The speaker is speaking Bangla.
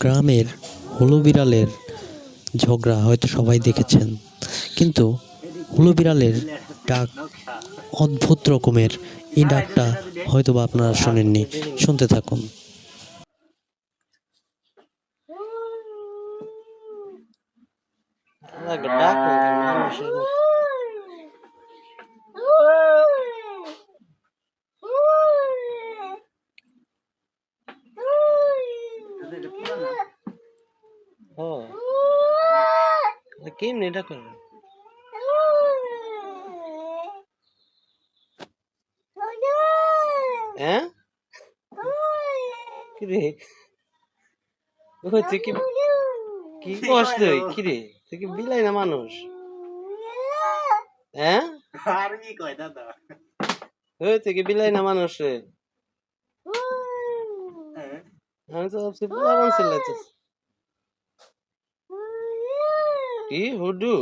গ্রামের হলু বিড়ালের ঝগড়া হয়তো সবাই দেখেছেন, কিন্তু হলু বিড়ালের ডাক অদ্ভুত রকমের। এই ডাকটা হয়তো বা আপনারা শোনেননি, শুনতে থাকুন। কেমনি এটা করে হ্যাঁ কিরে হচ্ছে কি কি কষ্ট কিরে তুই কি বিলাই না মানুষ হ্যাঁ আর কি কয় দাদা হয়েছে কি বিলাই না মানুষ রে আমি তো ভাবছি পোলা বানছিল কি হুডু